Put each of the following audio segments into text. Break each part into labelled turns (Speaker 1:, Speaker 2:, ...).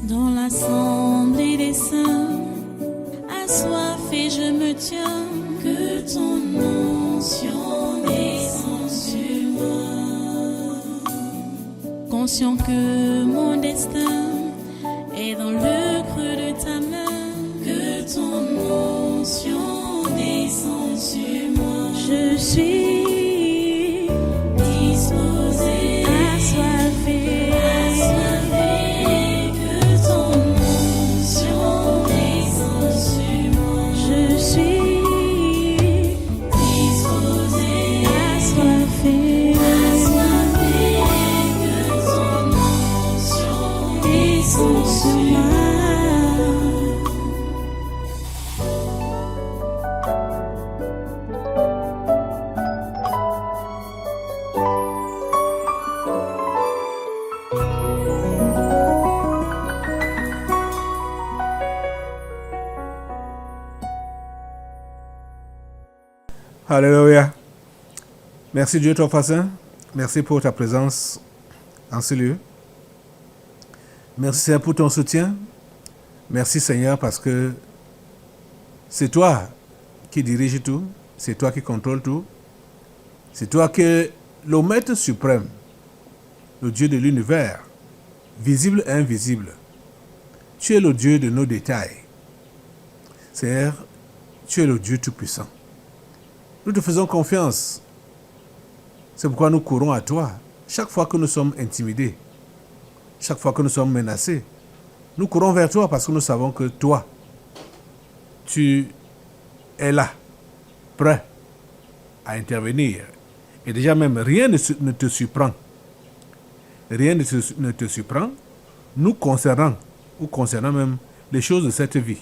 Speaker 1: Dans l'assemblée des saints, assoiffé je me tiens, que ton onction descende sur moi. Conscient que mon destin est dans le creux de ta main, que ton onction descende sur moi. Je suis disposé, assoiffé, que ton onction descende sur moi. Je suis disposé, assoiffé, que ton onction descende sur moi.
Speaker 2: Alléluia. Merci Dieu, toi, Saint. Merci pour ta présence en ce lieu. Merci Seigneur pour ton soutien. Merci Seigneur parce que c'est toi qui dirige tout. C'est toi qui contrôle tout. C'est toi qui es le maître suprême, le Dieu de l'univers, visible et invisible. Tu es le Dieu de nos détails. Seigneur, tu es le Dieu tout-puissant. Nous te faisons confiance. C'est pourquoi nous courons à toi. Chaque fois que nous sommes intimidés, chaque fois que nous sommes menacés, nous courons vers toi parce que nous savons que toi, tu es là, prêt à intervenir. Et déjà même, rien ne te surprend. Rien ne te surprend, nous concernant, ou concernant même les choses de cette vie.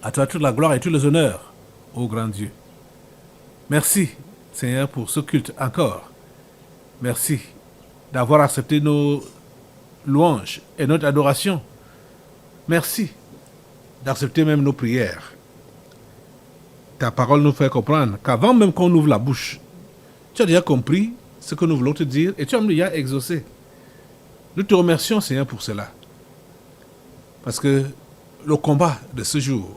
Speaker 2: À toi toute la gloire et tous les honneurs, ô grand Dieu. Merci, Seigneur, pour ce culte encore. Merci d'avoir accepté nos louanges et notre adoration. Merci d'accepter même nos prières. Ta parole nous fait comprendre qu'avant même qu'on ouvre la bouche, tu as déjà compris ce que nous voulons te dire et tu as déjà exaucé. Nous te remercions, Seigneur, pour cela. Parce que le combat de ce jour,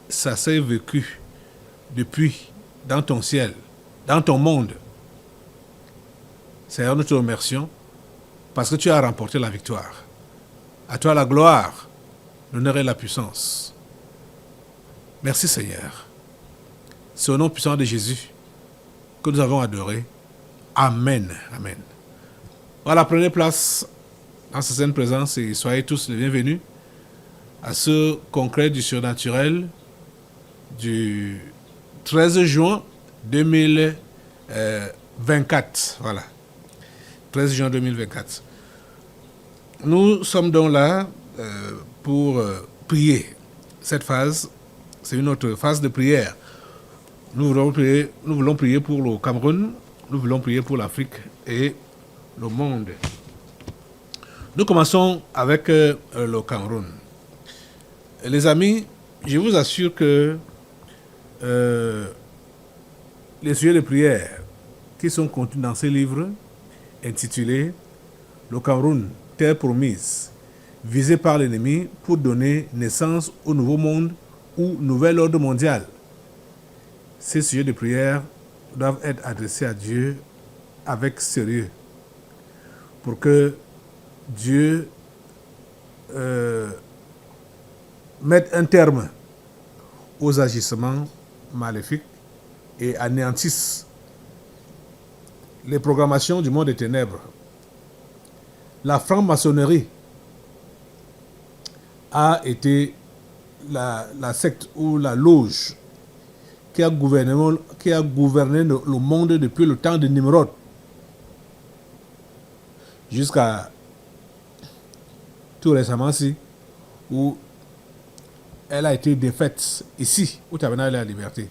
Speaker 2: ça s'est vécu depuis dans ton ciel, dans ton monde. Seigneur, nous te remercions parce que tu as remporté la victoire. À toi la gloire, l'honneur et la puissance. Merci Seigneur. C'est au nom puissant de Jésus que nous avons adoré. Amen. Amen. Voilà, prenez place dans cette sainte présence et soyez tous les bienvenus à ce congrès du surnaturel du 13 juin 2024. Voilà. 13 juin 2024. Nous sommes donc là pour prier. Cette phase, c'est une autre phase de prière. Nous voulons prier pour le Cameroun, nous voulons prier pour l'Afrique et le monde. Nous commençons avec le Cameroun. Les amis, je vous assure que les sujets de prière qui sont contenus dans ce livre intitulé « Le Cameroun, terre promise, visé par l'ennemi pour donner naissance au nouveau monde ou nouvel ordre mondial ». Ces sujets de prière doivent être adressés à Dieu avec sérieux pour que Dieu mette un terme aux agissements maléfiques et anéantisse les programmations du monde des ténèbres. La franc-maçonnerie a été la secte ou la loge qui a gouverné le monde depuis le temps de Nimrod jusqu'à tout récemment où elle a été défaite ici au Tabernacle de la Liberté.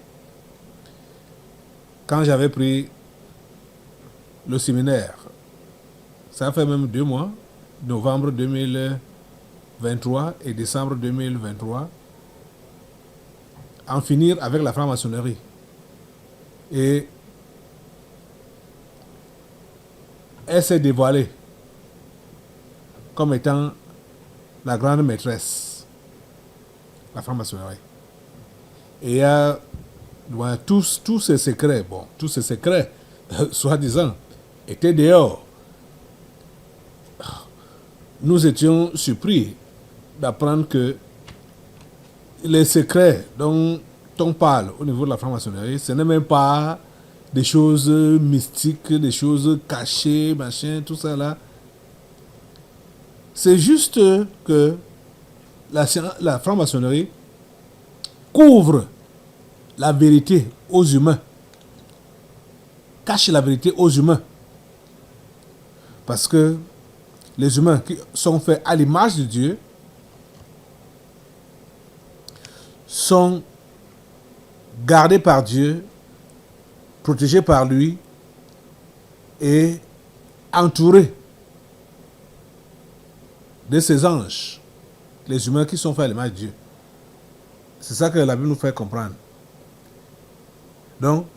Speaker 2: Quand j'avais pris le séminaire, ça fait même 2 mois, novembre 2023 et décembre 2023, en finir avec la franc-maçonnerie. Et elle s'est dévoilée comme étant la grande maîtresse, la franc-maçonnerie. Et il y a tous ces secrets, soi-disant, étaient dehors. Nous étions surpris d'apprendre que les secrets dont on parle au niveau de la franc-maçonnerie, ce n'est même pas des choses mystiques, des choses cachées, machin, tout ça là. C'est juste que la franc-maçonnerie couvre la vérité aux humains, cache la vérité aux humains. Parce que les humains qui sont faits à l'image de Dieu sont gardés par Dieu, protégés par lui et entourés de ses anges, les humains qui sont faits à l'image de Dieu. C'est ça que la Bible nous fait comprendre. Donc,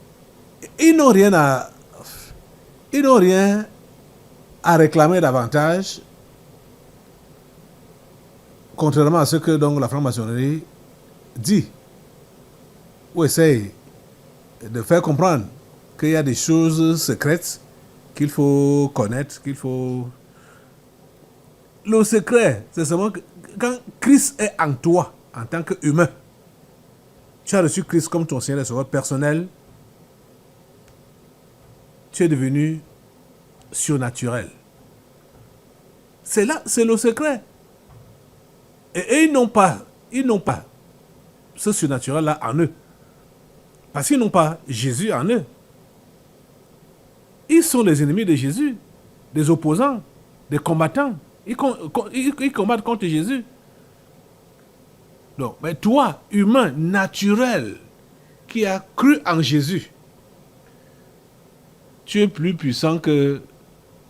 Speaker 2: ils n'ont rien à réclamer davantage, contrairement à ce que donc la franc-maçonnerie dit ou essaye de faire comprendre qu'il y a des choses secrètes qu'il faut connaître, qu'il faut... Le secret, c'est seulement que quand Christ est en toi, en tant qu'humain, tu as reçu Christ comme ton Seigneur et Sauveur personnel, tu es devenu surnaturel. C'est là, c'est le secret. Et ils n'ont pas ce surnaturel-là en eux. Parce qu'ils n'ont pas Jésus en eux. Ils sont les ennemis de Jésus, des opposants, des combattants. Ils combattent contre Jésus. Donc, mais toi, humain, naturel, qui a cru en Jésus, tu es plus puissant que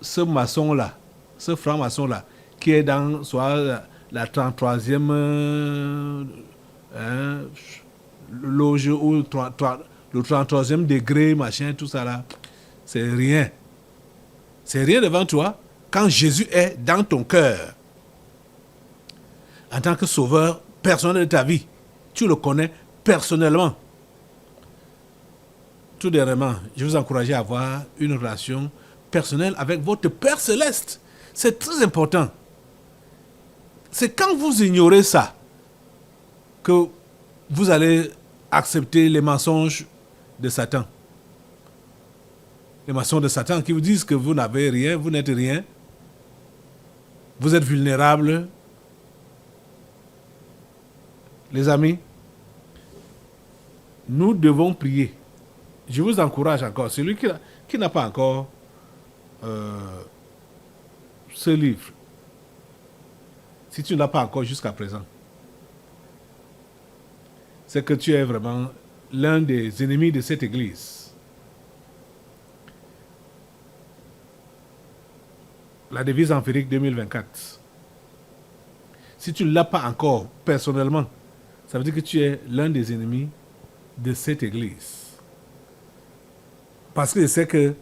Speaker 2: ce maçon-là, ce franc-maçon-là, qui est dans soit la 33e loge ou le 33e degré, machin, tout ça là. C'est rien. C'est rien devant toi quand Jésus est dans ton cœur. En tant que sauveur personnel de ta vie, tu le connais personnellement. Tout dernièrement, je vous encourage à avoir une relation personnelle avec votre Père Céleste. C'est très important. C'est quand vous ignorez ça que vous allez accepter les mensonges de Satan. Les mensonges de Satan qui vous disent que vous n'avez rien, vous n'êtes rien, vous êtes vulnérable. Les amis, nous devons prier. Je vous encourage encore, celui qui n'a pas encore ce livre, si tu ne l'as pas encore jusqu'à présent, c'est que tu es vraiment l'un des ennemis de cette église. La devise empirique 2024. Si tu ne l'as pas encore personnellement, ça veut dire que tu es l'un des ennemis de cette église. Parce que je sais que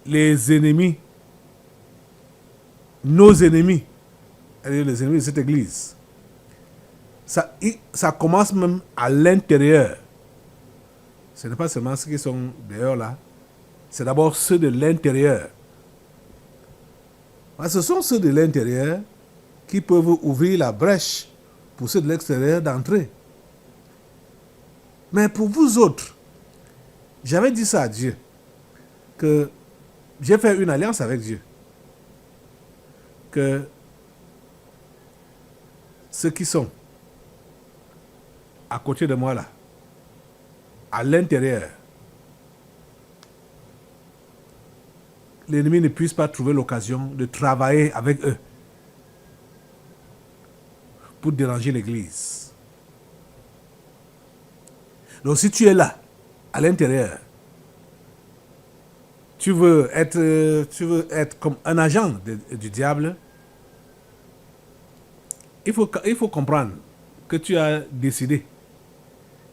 Speaker 2: les ennemis, nos ennemis, les ennemis de cette église, ça commence même à l'intérieur. Ce n'est pas seulement ceux qui sont dehors là, c'est d'abord ceux de l'intérieur. Ce sont ceux de l'intérieur qui peuvent ouvrir la brèche pour ceux de l'extérieur d'entrer. Mais pour vous autres, j'avais dit ça à Dieu, que j'ai fait une alliance avec Dieu, que ceux qui sont à côté de moi là, à l'intérieur, l'ennemi ne puisse pas trouver l'occasion de travailler avec eux pour déranger l'église. Donc si tu es là, à l'intérieur, tu veux être comme un agent du diable, il faut comprendre que tu as décidé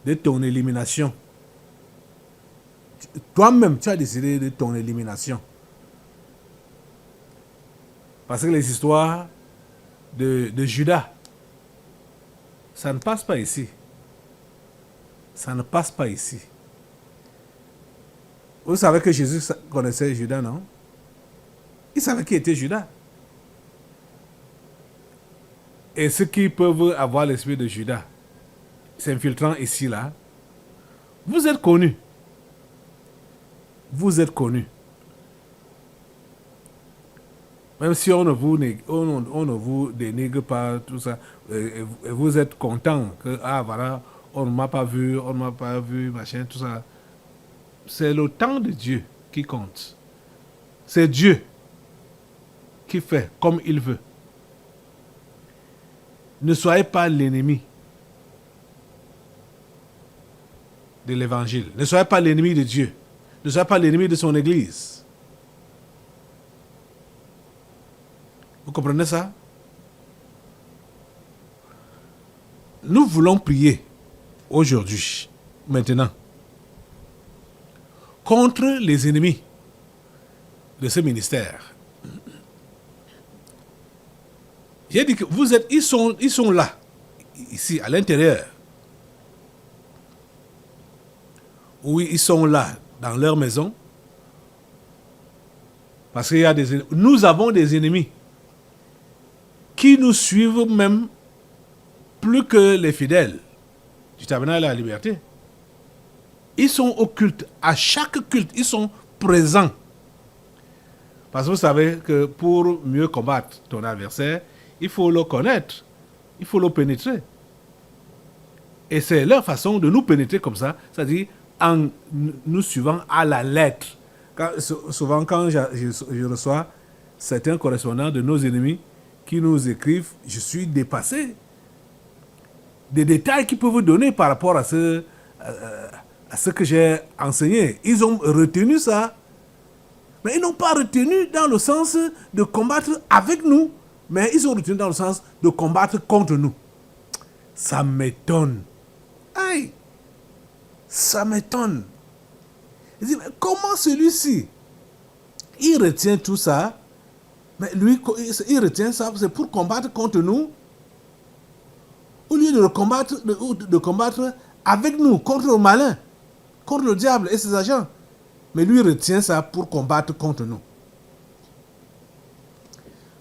Speaker 2: de ton élimination. Toi-même, tu as décidé de ton élimination. Parce que les histoires de Judas. Ça ne passe pas ici. Ça ne passe pas ici. Vous savez que Jésus connaissait Judas, non? Il savait qui était Judas. Et ceux qui peuvent avoir l'esprit de Judas, s'infiltrant ici, là, vous êtes connus. Vous êtes connus. Même si on ne vous dénigre pas, tout ça, et vous êtes content que, ah voilà, on ne m'a pas vu, machin, tout ça. C'est le temps de Dieu qui compte. C'est Dieu qui fait comme il veut. Ne soyez pas l'ennemi de l'évangile. Ne soyez pas l'ennemi de Dieu. Ne soyez pas l'ennemi de son Église. Vous comprenez ça? Nous voulons prier aujourd'hui, maintenant, contre les ennemis de ce ministère. J'ai dit que ils sont là, ici, à l'intérieur. Oui, ils sont là, dans leur maison. Parce qu'il y a des ennemis. Nous avons des ennemis qui nous suivent même plus que les fidèles du tabernacle de la liberté. Ils sont au culte. À chaque culte, ils sont présents. Parce que vous savez que pour mieux combattre ton adversaire, il faut le connaître. Il faut le pénétrer. Et c'est leur façon de nous pénétrer comme ça, c'est-à-dire en nous suivant à la lettre. Souvent, quand je reçois certains correspondants de nos ennemis qui nous écrivent, je suis dépassé. Des détails qu'ils peuvent vous donner par rapport à ce que j'ai enseigné. Ils ont retenu ça. Mais ils n'ont pas retenu dans le sens de combattre avec nous, mais ils ont retenu dans le sens de combattre contre nous. Ça m'étonne. Aïe! Ça m'étonne. Je dis, mais comment celui-ci, il retient tout ça, mais lui, il retient ça, c'est pour combattre contre nous, au lieu de combattre avec nous, contre le malin, contre le diable et ses agents. Mais lui retient ça pour combattre contre nous.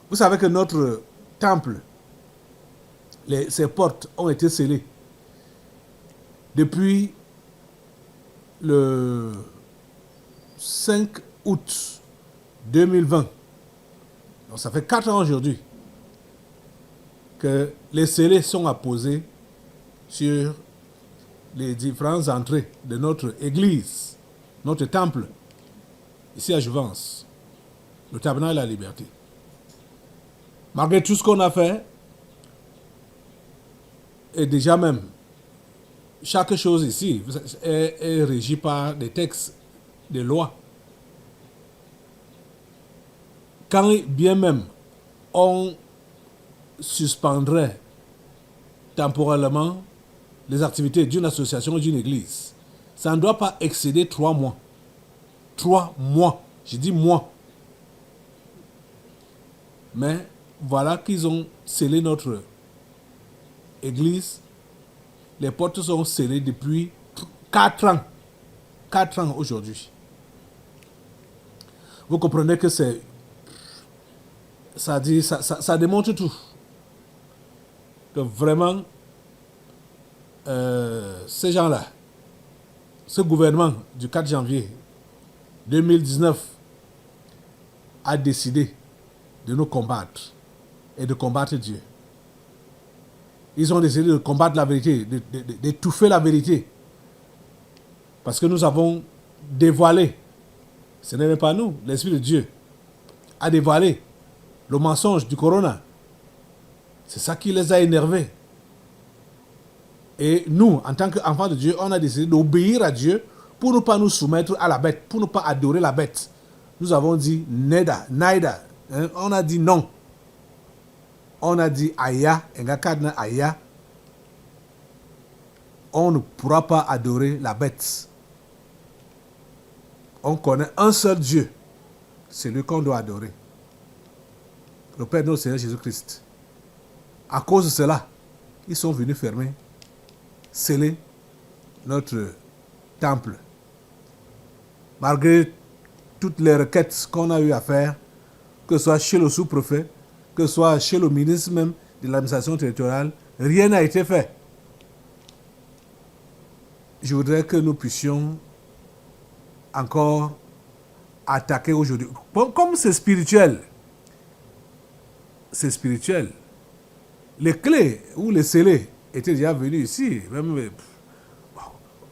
Speaker 2: Vous savez que notre temple, ses portes ont été scellées depuis le 5 août 2020. Donc ça fait 4 ans aujourd'hui que les scellés sont apposés sur les différentes entrées de notre église, notre temple, ici à Jouvence, le tabernacle de la liberté. Malgré tout ce qu'on a fait, et déjà même, chaque chose ici est régie par des textes, des lois. Quand bien même on suspendrait temporairement les activités d'une association ou d'une église, ça ne doit pas excéder 3 mois. 3 mois. Je dis mois. Mais voilà qu'ils ont scellé notre église. Les portes sont scellées depuis 4 ans. 4 ans aujourd'hui. Vous comprenez que ça démontre tout. Que vraiment, ces gens-là, ce gouvernement du 4 janvier 2019 a décidé de nous combattre et de combattre Dieu. Ils ont décidé de combattre la vérité, d'étouffer la vérité. Parce que nous avons dévoilé, ce n'est même pas nous, l'Esprit de Dieu a dévoilé le mensonge du corona. C'est ça qui les a énervés. Et nous, en tant qu'enfants de Dieu, on a décidé d'obéir à Dieu pour ne pas nous soumettre à la bête, pour ne pas adorer la bête. Nous avons dit neda, naida. On a dit non. On a dit aya, engakadna aya. On ne pourra pas adorer la bête. On connaît un seul Dieu. C'est lui qu'on doit adorer. Le Père de notre Seigneur Jésus-Christ. À cause de cela, ils sont venus fermer, sceller notre temple. Malgré toutes les requêtes qu'on a eu à faire, que ce soit chez le sous-préfet, que ce soit chez le ministre même de l'administration territoriale, rien n'a été fait. Je voudrais que nous puissions encore attaquer aujourd'hui. Comme c'est spirituel, les clés ou les scellés étaient déjà venus ici. Même,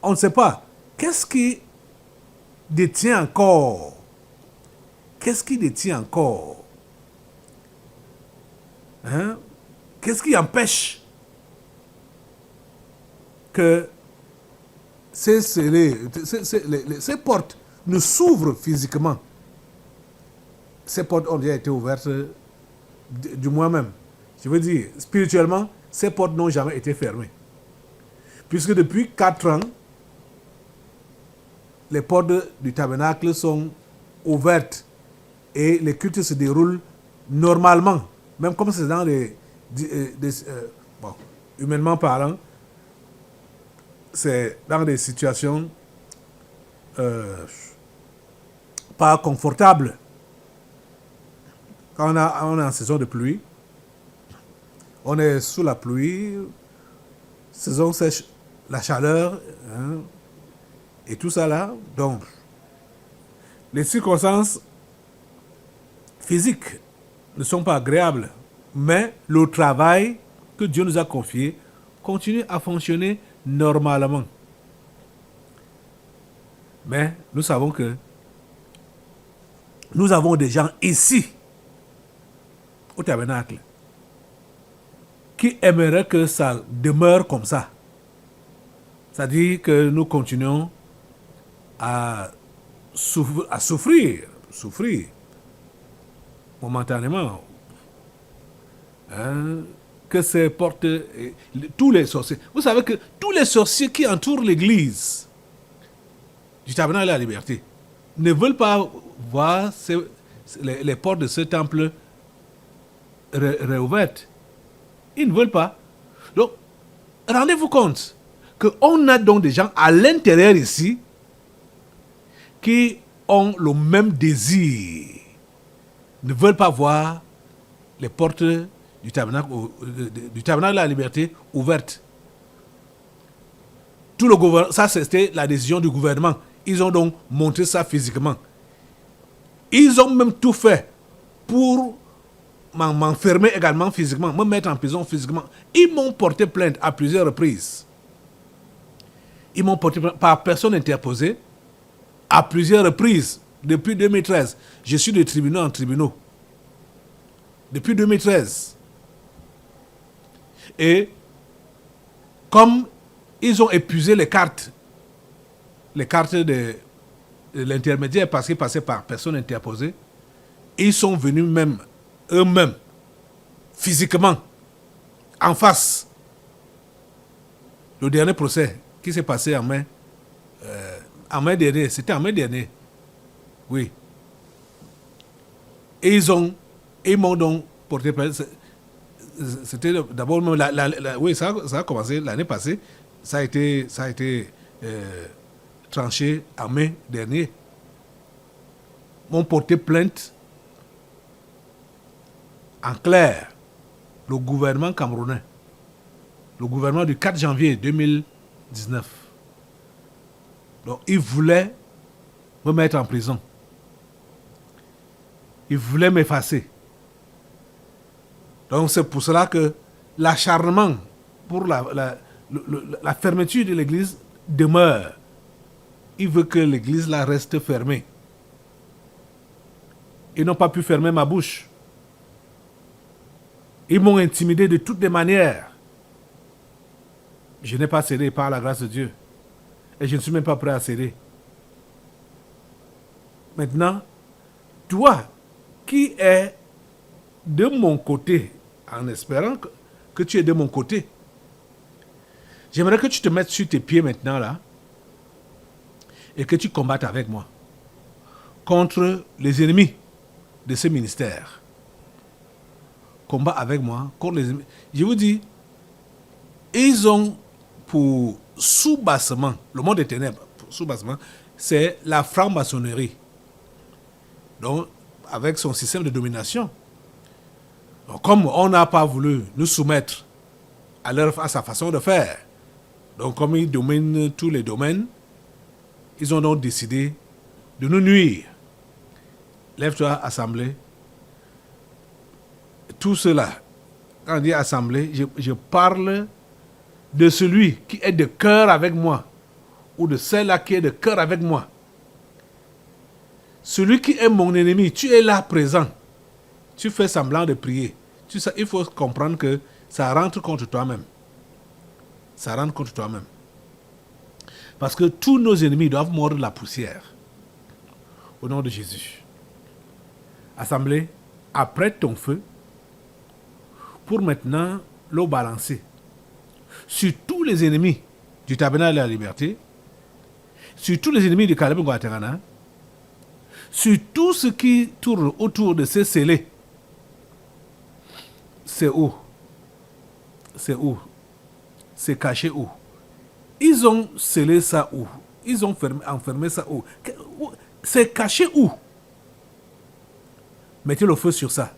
Speaker 2: on ne sait pas. Qu'est-ce qui détient encore? Qu'est-ce qui détient encore? Hein? Qu'est-ce qui empêche que ces scellés, ces portes ne s'ouvrent physiquement? Ces portes ont déjà été ouvertes du moins même. Je veux dire, spirituellement, ces portes n'ont jamais été fermées. Puisque depuis 4 ans, les portes du tabernacle sont ouvertes et les cultes se déroulent normalement. Même comme c'est dans bon, humainement parlant, c'est dans des situations pas confortables. Quand on est en saison de pluie, on est sous la pluie, saison sèche, la chaleur, hein, et tout ça là. Donc, les circonstances physiques ne sont pas agréables, mais le travail que Dieu nous a confié continue à fonctionner normalement. Mais nous savons que nous avons des gens ici, au tabernacle, qui aimeraient que ça demeure comme ça. C'est-à-dire que nous continuons à souffrir momentanément. Hein, que ces portes, tous les sorciers, vous savez que tous les sorciers qui entourent l'église du tabernacle de la liberté ne veulent pas voir les portes de ce temple réouvertes. Ils ne veulent pas. Donc, rendez-vous compte qu'on a donc des gens à l'intérieur ici qui ont le même désir, ne veulent pas voir les portes du tabernacle de la liberté ouvertes. Tout le gouvernement, ça c'était la décision du gouvernement. Ils ont donc montré ça physiquement. Ils ont même tout fait pour m'enfermer également physiquement, me mettre en prison physiquement. Ils m'ont porté plainte à plusieurs reprises. Ils m'ont porté plainte par personne interposée à plusieurs reprises depuis 2013. Je suis de tribunaux en tribunaux. Depuis 2013. Et comme ils ont épuisé les cartes de l'intermédiaire parce qu'ils passaient par personne interposée, ils sont venus même eux-mêmes, physiquement, en face. Le dernier procès qui s'est passé en mai dernier, c'était en mai dernier, oui. Et ils m'ont donc porté plainte. C'était d'abord, oui, ça a commencé l'année passée, ça a été tranché en mai dernier. M'ont porté plainte. En clair, le gouvernement camerounais, le gouvernement du 4 janvier 2019, donc il voulait me mettre en prison. Il voulait m'effacer. Donc c'est pour cela que l'acharnement pour la fermeture de l'église demeure. Il veut que l'église là reste fermée. Ils n'ont pas pu fermer ma bouche. Ils m'ont intimidé de toutes les manières. Je n'ai pas cédé par la grâce de Dieu. Et je ne suis même pas prêt à céder. Maintenant, toi qui es de mon côté, en espérant que tu es de mon côté, j'aimerais que tu te mettes sur tes pieds maintenant là et que tu combattes avec moi contre les ennemis de ce ministère. combat avec moi contre les ennemis. Je vous dis, ils ont pour sous-bassement, le monde des ténèbres, pour sous-bassement, c'est la franc-maçonnerie. Donc, avec son système de domination. Donc, comme on n'a pas voulu nous soumettre à sa façon de faire, donc comme ils dominent tous les domaines, ils ont donc décidé de nous nuire. Lève-toi, assemblée. Tout cela, quand on dit assemblée, je parle de celui qui est de cœur avec moi, ou de celle-là qui est de cœur avec moi. Celui qui est mon ennemi, tu es là présent. Tu fais semblant de prier. Il faut comprendre que ça rentre contre toi-même. Ça rentre contre toi-même. Parce que tous nos ennemis doivent mordre la poussière. Au nom de Jésus. Assemblée, apprête ton feu pour maintenant le balancer sur tous les ennemis du tabernacle de la liberté, sur tous les ennemis du Caleb Guatemala, sur tout ce qui tourne autour de ces scellés. C'est où? C'est où? C'est caché où? Ils ont scellé ça où? Ils ont enfermé ça où? C'est caché où? Mettez le feu sur ça.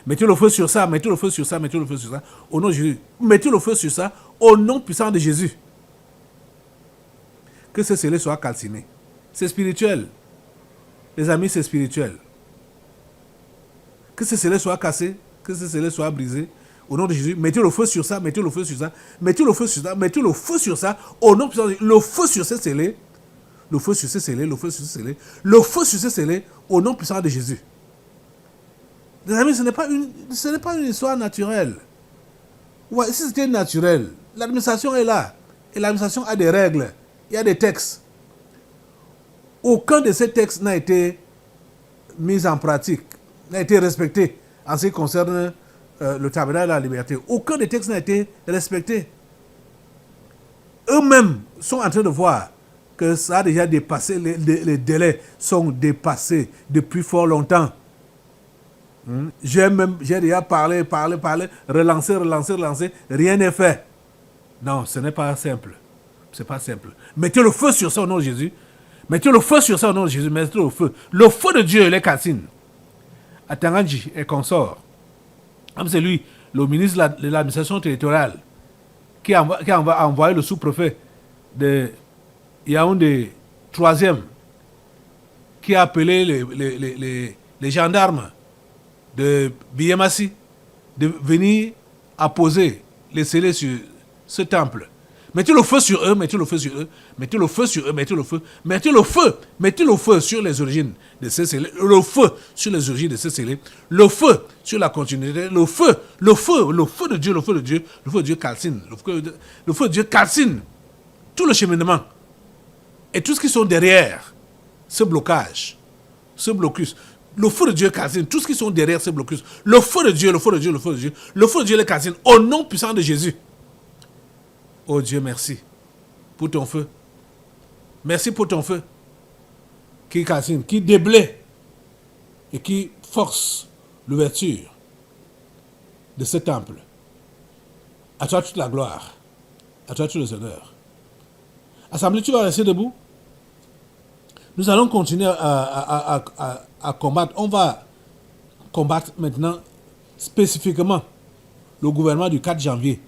Speaker 2: Mettez le feu sur ça, mettez le feu sur ça, mettez le feu sur ça. Au nom de Jésus. Mettez le feu sur ça au nom puissant de Jésus. Que ce scellé soit calciné. C'est spirituel. Les amis, c'est spirituel. Que ce scellé soit cassé, que ce scellé soit brisé. Au nom de Jésus, mettez le feu sur ça, mettez le feu sur ça, mettez le feu sur ça, mettez le feu sur ça. Au nom puissant de Jésus. Le feu sur ce scellé. Le feu sur ce scellé, le feu sur ce scellé. Le feu sur ce scellé au nom puissant de Jésus. Les amis, ce n'est pas une histoire naturelle. Ouais, si c'était naturel, l'administration est là. Et l'administration a des règles. Il y a des textes. Aucun de ces textes n'a été mis en pratique, n'a été respecté en ce qui concerne le tabernacle de la liberté. Aucun des textes n'a été respecté. Eux-mêmes sont en train de voir que ça a déjà dépassé, les délais sont dépassés depuis fort longtemps. J'ai déjà parlé, relancé, rien n'est fait. Non, ce n'est pas simple. C'est pas simple. Mettez le feu sur ça au nom de Jésus. Mettez le feu sur ça au nom de Jésus. Mettez le feu. Le feu de Dieu, les Cassines. Atanganji et consort. C'est lui, le ministre de l'administration territoriale, qui a envoyé le sous-préfet de Yaoundé 3e, qui a appelé les gendarmes de Biémassi de venir apposer les scellés sur ce temple. Mettez le feu sur eux, mettez le feu sur eux, mettez le feu sur eux, mettez le feu, mettez le feu sur les origines de ces scellés, le feu sur les origines de ces scellés, le feu sur la continuité, le feu de Dieu, le feu de Dieu calcine, le feu de Dieu calcine tout le cheminement et tout ce qui sont derrière ce blocage, ce blocus. Le feu de Dieu calcine tout ce qui sont derrière ce blocus. Le feu de Dieu, le feu de Dieu, le feu de Dieu, le feu de Dieu les calcine au nom puissant de Jésus. Oh Dieu, merci pour ton feu. Merci pour ton feu qui calcine, qui déblaye et qui force l'ouverture de ce temple. À toi toute la gloire. À toi tout les honneurs. Assemblée, tu vas rester debout. Nous allons continuer à combattre. On va combattre maintenant spécifiquement le gouvernement du 4 janvier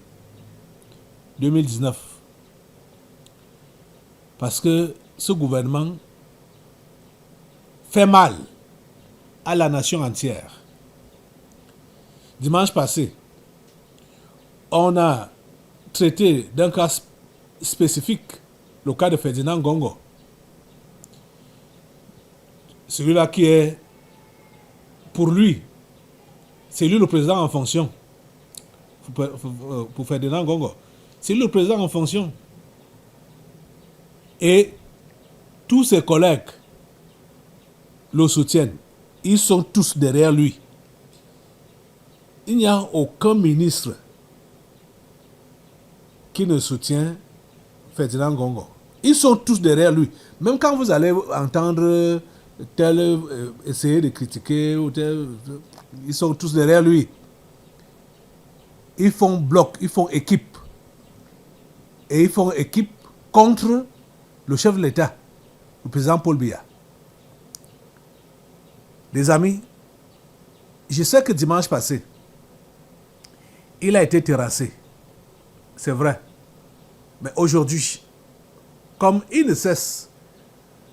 Speaker 2: 2019. Parce que ce gouvernement fait mal à la nation entière. Dimanche passé, on a traité d'un cas spécifique, le cas de Ferdinand Ngongo. Celui-là qui est, pour lui, c'est lui le président en fonction. Pour Ferdinand Ngongo. C'est lui le président en fonction. Et tous ses collègues le soutiennent. Ils sont tous derrière lui. Il n'y a aucun ministre qui ne soutient Ferdinand Ngongo. Ils sont tous derrière lui. Même quand vous allez entendre tel essayer de critiquer, ou tel, ils sont tous derrière lui. ils font bloc, ils font équipe. Et ils font équipe contre le chef de l'État, le président Paul Biya. Les amis, je sais que dimanche passé, il a été terrassé. C'est vrai. Mais aujourd'hui, comme il ne cesse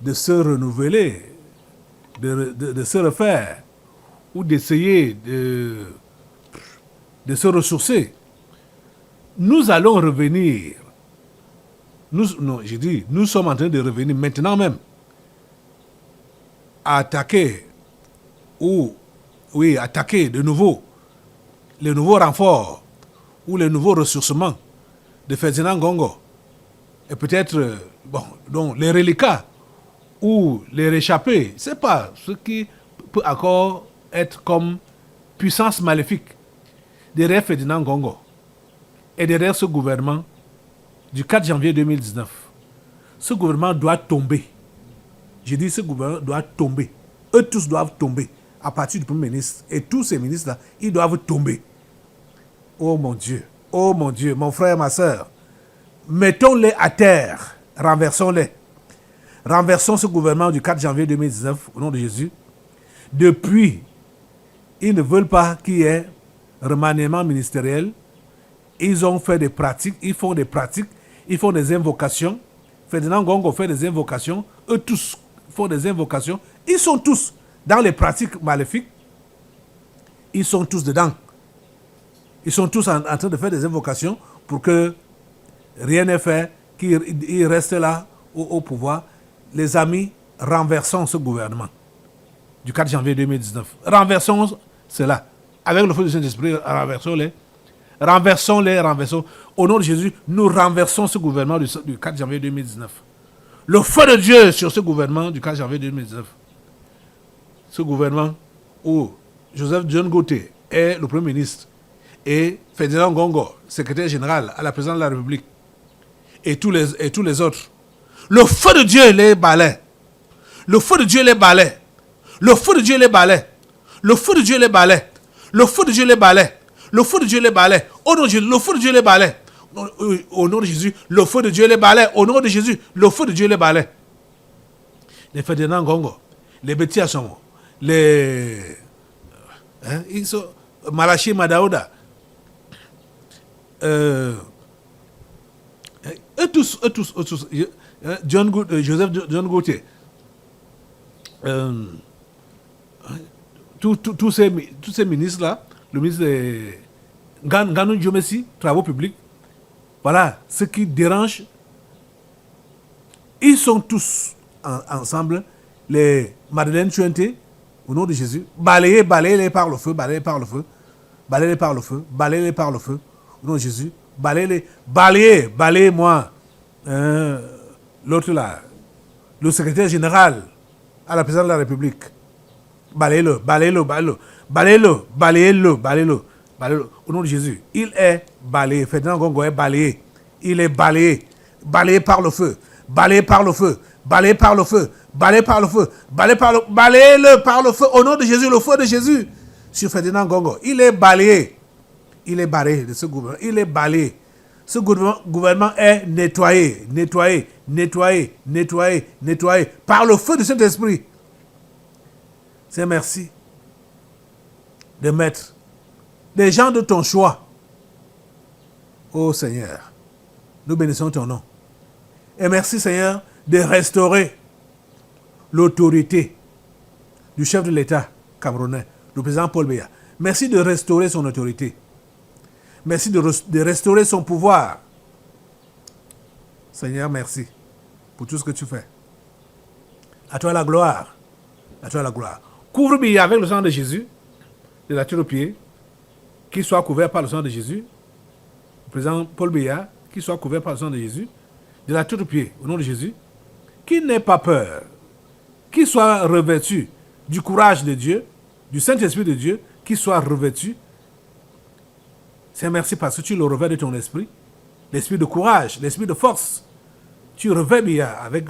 Speaker 2: de se renouveler, de se refaire, ou d'essayer de se ressourcer, nous allons revenir. Nous sommes en train de revenir maintenant même à attaquer attaquer de nouveau les nouveaux renforts ou les nouveaux ressourcements de Ferdinand Ngongo et peut-être donc les reliquats ou les réchappés. C'est pas ce qui peut encore être comme puissance maléfique derrière Ferdinand Ngongo et derrière ce gouvernement du 4 janvier 2019. Ce gouvernement doit tomber. Je dis ce gouvernement doit tomber. Eux tous doivent tomber. À partir du Premier ministre et tous ces ministres-là, ils doivent tomber. Oh mon Dieu, mon frère, ma soeur, mettons-les à terre, renversons-les. Renversons ce gouvernement du 4 janvier 2019 au nom de Jésus. Depuis, ils ne veulent pas qu'il y ait remaniement ministériel. Ils ont fait des pratiques, ils font des pratiques, ils font des invocations. Ferdinand Ngongo fait des invocations, eux tous font des invocations. Ils sont tous dans les pratiques maléfiques. Ils sont tous dedans. Ils sont tous en train de faire des invocations pour que rien n'est fait, qu'ils restent là au pouvoir. Les amis, renversons ce gouvernement du 4 janvier 2019. Renversons cela. Avec le feu du Saint-Esprit, renversons-les. Renversons. Au nom de Jésus, nous renversons ce gouvernement du 4 janvier 2019. Le feu de Dieu sur ce gouvernement du 4 janvier 2019. Ce gouvernement où Joseph John Gauthier est le Premier ministre et Ferdinand Ngongo, secrétaire général à la présidence de la République, et tous les autres. Le feu de Dieu les balaie. Le feu de Dieu les balaie. Le feu de Dieu les balaie. Le feu de Dieu les balaie. Le feu de Dieu les balaie. Le feu de Dieu les balaie. Au nom de Jésus, le feu de Dieu les balaie. Au nom de Jésus, le feu de Dieu les balaie. Au nom de Jésus, le feu de Dieu les balaie. Les Ferdinand Ngongo, les Betty Assomo, les Malachi Madaouda, tous, Joseph John Gauthier, tous ces ministres-là, le ministre de Nganou Djomessi, Travaux publics, voilà, ce qui dérange, ils sont tous ensemble, les Madeleine Chuente, au nom de Jésus, balayez-les par le feu, balayez-les par le feu, balayez-les par le feu, balayez-les par le feu, au nom de Jésus, balayez-moi, l'autre là, le secrétaire général à la présidence de la République, balayez-le, au nom de Jésus. Il est balayé, Ferdinand Ngongo est balayé, il est balayé par le feu, balayé par le feu, balayé par le feu, balayé par le feu, balayez-le par le feu, au nom de Jésus, le feu de Jésus sur Ferdinand Ngongo. Il est balayé de ce gouvernement, il est balayé. Ce gouvernement est nettoyé par le feu du Saint-Esprit. C'est merci de mettre des gens de ton choix. Ô Seigneur, nous bénissons ton nom. Et merci Seigneur de restaurer l'autorité du chef de l'État camerounais, le président Paul Biya. Merci de restaurer son autorité. Merci de restaurer son pouvoir. Seigneur, merci pour tout ce que tu fais. À toi la gloire. À toi la gloire. Couvre Biya avec le sang de Jésus, de la tête aux pieds, qu'il soit couvert par le sang de Jésus. Le président Paul Biya, qu'il soit couvert par le sang de Jésus, de la tête aux pieds, au nom de Jésus. Qu'il n'ait pas peur. Qu'il soit revêtu du courage de Dieu, du Saint-Esprit de Dieu, qu'il soit revêtu. C'est merci parce que tu le revêts de ton esprit, l'esprit de courage, l'esprit de force. Tu revêts Biya avec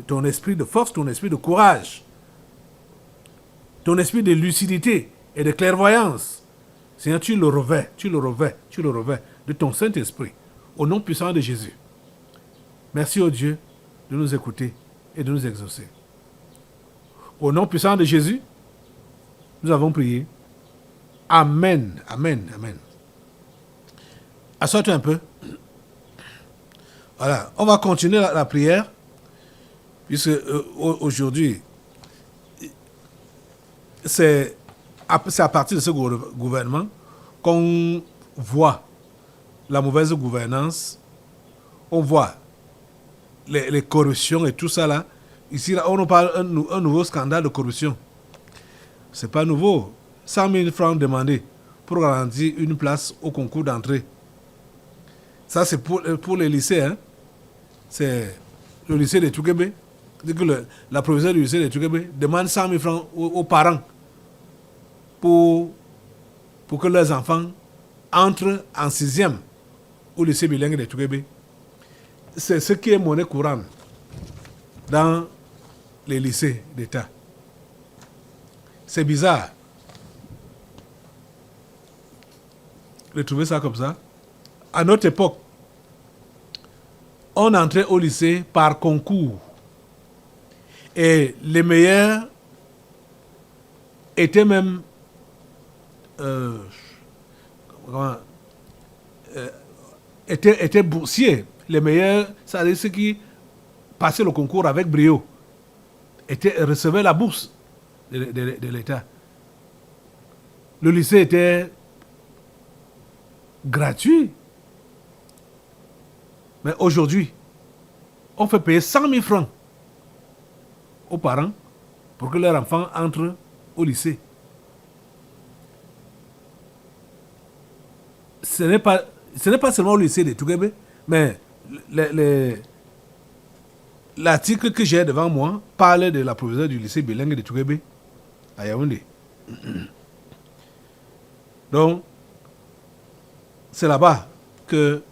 Speaker 2: ton esprit de force, ton esprit de courage, ton esprit de lucidité et de clairvoyance. Seigneur, tu le revêts de ton Saint-Esprit, au nom puissant de Jésus. Merci, ô Dieu, de nous écouter et de nous exaucer. Au nom puissant de Jésus, nous avons prié. Amen, amen, amen. Assois-toi un peu. Voilà, on va continuer la prière, puisque aujourd'hui, c'est à partir de ce gouvernement qu'on voit la mauvaise gouvernance, on voit les corruptions et tout ça là. Ici, là, on nous parle un nouveau scandale de corruption. C'est pas nouveau. 100 000 francs demandés pour garantir une place au concours d'entrée. Ça, c'est pour les lycées. Hein. C'est le lycée de Touguébé. La professeure du lycée de Touguébé demande 100 000 francs aux parents pour que leurs enfants entrent en 6e au lycée bilingue de Touguébé. C'est ce qui est monnaie courante dans les lycées d'État. C'est bizarre de trouver ça comme ça. À notre époque, on entrait au lycée par concours. Et les meilleurs étaient même étaient boursiers. Les meilleurs, c'est-à-dire ceux qui passaient le concours avec brio, recevaient la bourse de l'État. Le lycée était gratuit. Mais aujourd'hui, on fait payer 100 000 francs aux parents pour que leurs enfants entrent au lycée. Ce n'est pas seulement au lycée de Touguébé, mais l'article que j'ai devant moi parle de la professeure du lycée bilingue de Touguébé à Yaoundé. Donc, c'est là-bas que...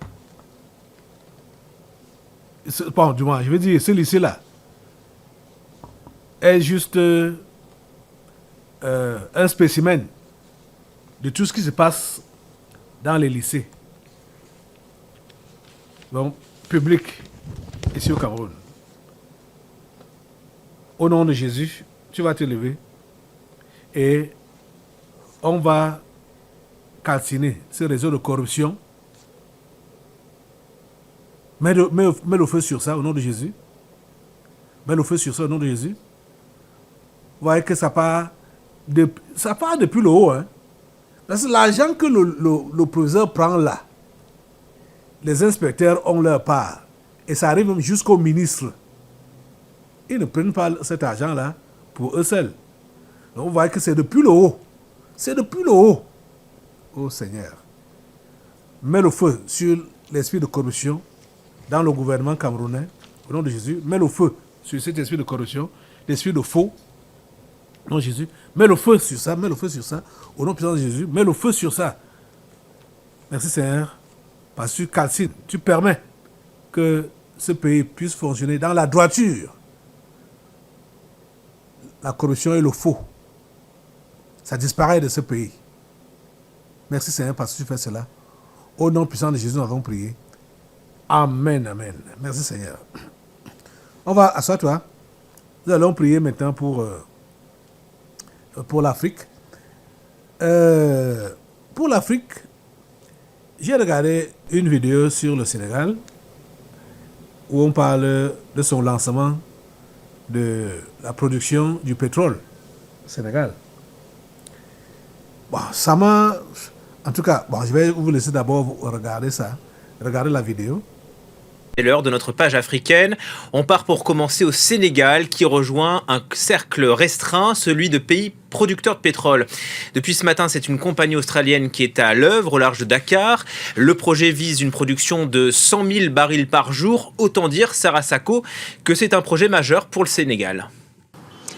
Speaker 2: Bon, du moins, je veux dire, ce lycée-là est juste un spécimen de tout ce qui se passe dans les lycées. Donc, public, ici au Cameroun. Au nom de Jésus, tu vas te lever et on va calciner ce réseau de corruption. Mets le feu sur ça au nom de Jésus. Mets le feu sur ça au nom de Jésus. Vous voyez que ça part depuis le haut. Hein? Parce que l'argent que le professeur prend là, les inspecteurs ont leur part. Et ça arrive même jusqu'au ministre. Ils ne prennent pas cet argent-là pour eux seuls. Donc vous voyez que c'est depuis le haut. C'est depuis le haut. Oh Seigneur. Mets le feu sur l'esprit de corruption dans le gouvernement camerounais, au nom de Jésus. Mets le feu sur cet esprit de corruption, l'esprit de faux, au nom de Jésus. Mets le feu sur ça, au nom puissant de Jésus. Mets le feu sur ça. Merci Seigneur, parce que tu calcines, tu permets que ce pays puisse fonctionner dans la droiture. La corruption et le faux, ça disparaît de ce pays. Merci Seigneur, parce que tu fais cela. Au nom puissant de Jésus, nous avons prié. Amen, amen. Merci Seigneur. On va, assois-toi. Nous allons prier maintenant pour l'Afrique. Pour l'Afrique, j'ai regardé une vidéo sur le Sénégal où on parle de son lancement de la production du pétrole au Sénégal. Bon, ça m'a... En tout cas, bon, je vais vous laisser d'abord regarder ça, regarder la vidéo.
Speaker 3: C'est l'heure de notre page africaine. On part pour commencer au Sénégal qui rejoint un cercle restreint, celui de pays producteurs de pétrole. Depuis ce matin, c'est une compagnie australienne qui est à l'œuvre au large de Dakar. Le projet vise une production de 100 000 barils par jour. Autant dire, Sarah Sako, que c'est un projet majeur pour le Sénégal.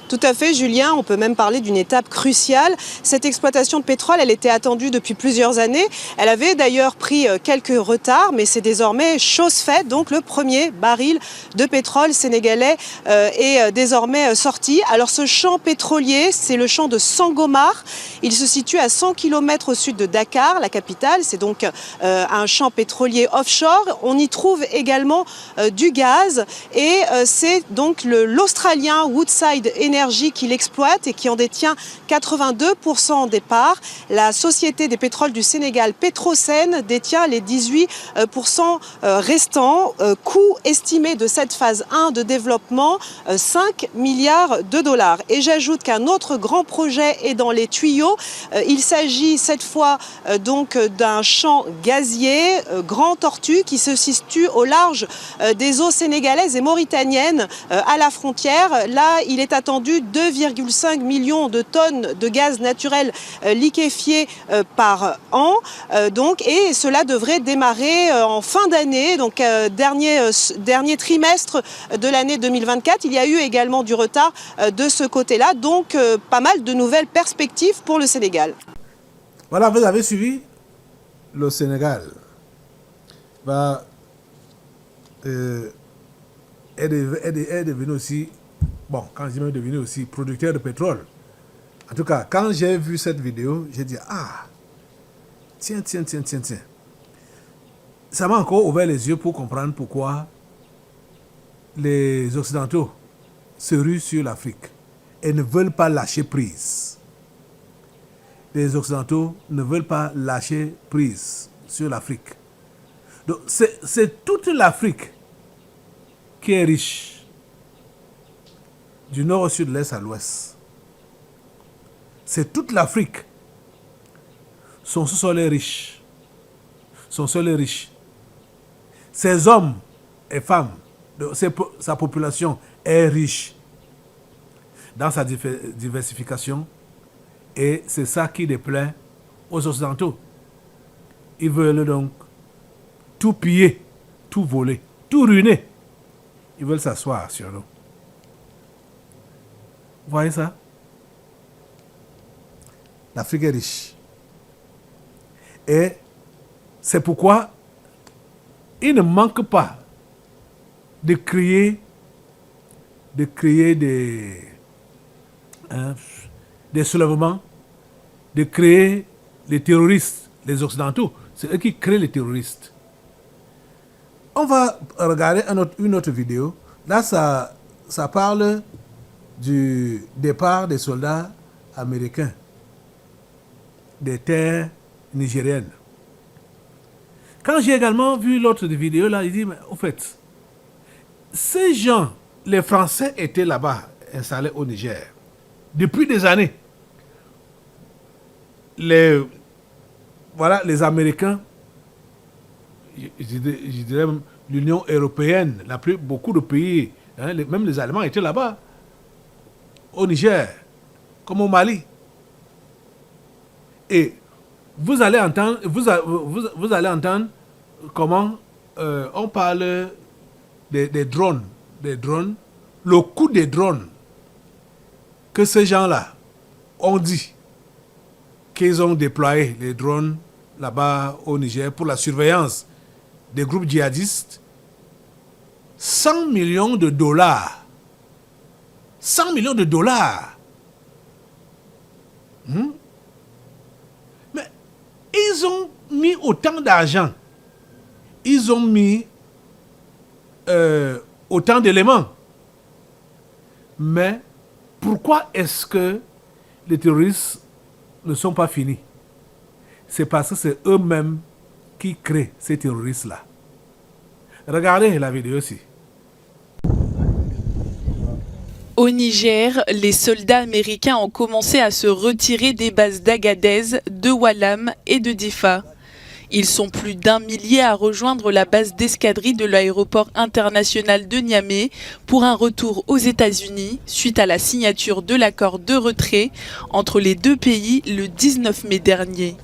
Speaker 4: Tout à fait, Julien. On peut même parler d'une étape cruciale. Cette exploitation de pétrole, elle était attendue depuis plusieurs années. Elle avait d'ailleurs pris quelques retards, mais c'est désormais chose faite. Donc le premier baril de pétrole sénégalais est désormais sorti. Alors ce champ pétrolier, c'est le champ de Sangomar. Il se situe à 100 km au sud de Dakar, la capitale. C'est donc un champ pétrolier offshore. On y trouve également du gaz et c'est donc l'Australien Woodside Energy qui l'exploite et qui en détient 82% des parts. La société des pétroles du Sénégal, Petrosen, détient les 18% restants. Coût estimé de cette phase 1 de développement, 5 milliards de dollars. Et j'ajoute qu'un autre grand projet est dans les tuyaux. Il s'agit cette fois donc d'un champ gazier, Grand Tortue, qui se situe au large des eaux sénégalaises et mauritaniennes à la frontière. Là, il est attendu 2,5 millions de tonnes de gaz naturel liquéfié par an. Et cela devrait démarrer en fin d'année, donc dernier trimestre de l'année 2024. Il y a eu également du retard de ce côté-là, donc pas mal de nouvelles perspectives pour le Sénégal.
Speaker 2: Voilà, vous avez suivi le Sénégal. Est devenu aussi, bon, quand je dis devenu aussi producteur de pétrole. En tout cas, quand j'ai vu cette vidéo, j'ai dit, ah, tiens. Ça m'a encore ouvert les yeux pour comprendre pourquoi les Occidentaux se ruent sur l'Afrique et ne veulent pas lâcher prise. Les Occidentaux ne veulent pas lâcher prise sur l'Afrique. Donc, c'est toute l'Afrique qui est riche, du nord au sud, de l'est à l'ouest. C'est toute l'Afrique. Son sous-sol est riche. Son sol est riche. Ses hommes et femmes, sa population est riche dans sa diversification. Et c'est ça qui déplaît aux Occidentaux. Ils veulent donc tout piller, tout voler, tout ruiner. Ils veulent s'asseoir sur nous. Vous voyez ça? L'Afrique est riche. Et c'est pourquoi il ne manque pas de créer des soulèvements, de créer les terroristes, les Occidentaux. C'est eux qui créent les terroristes. On va regarder une autre vidéo. Là, ça parle du départ des soldats américains des terres nigériennes. Quand j'ai également vu l'autre vidéo, là, il dit, mais au fait, ces gens, les Français étaient là-bas, installés au Niger, depuis des années. Les Américains, je dirais même l'Union européenne, beaucoup de pays, même les Allemands étaient là-bas, au Niger, comme au Mali. Et vous allez entendre, vous allez entendre comment on parle des drones. Le coût des drones que ces gens-là ont dit qu'ils ont déployé les drones là-bas au Niger pour la surveillance des groupes djihadistes, 100 millions de dollars. 100 millions de dollars. Mais ils ont mis autant d'argent. Ils ont mis autant d'éléments. Mais pourquoi est-ce que les terroristes ne sont pas finis? C'est parce que c'est eux-mêmes qui créent ces terroristes-là. Regardez la vidéo aussi.
Speaker 5: Au Niger, les soldats américains ont commencé à se retirer des bases d'Agadez, de Walam et de Difa. Ils sont plus d'1 millier à rejoindre la base d'escadrille de l'aéroport international de Niamey pour un retour aux États-Unis suite à la signature de l'accord de retrait entre les deux pays le 19 mai dernier.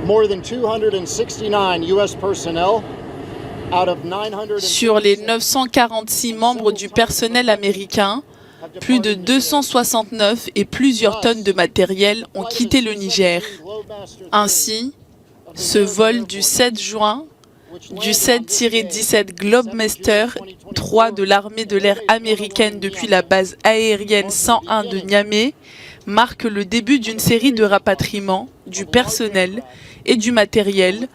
Speaker 6: More than 269 U.S. personnel
Speaker 5: Sur les 946 membres du personnel américain, plus de 269 et plusieurs tonnes de matériel ont quitté le Niger. Ainsi, ce vol du 7 juin du 7-17 Globemaster 3 de l'armée de l'air américaine depuis la base aérienne 101 de Niamey marque le début d'une série de rapatriements du personnel et du matériel,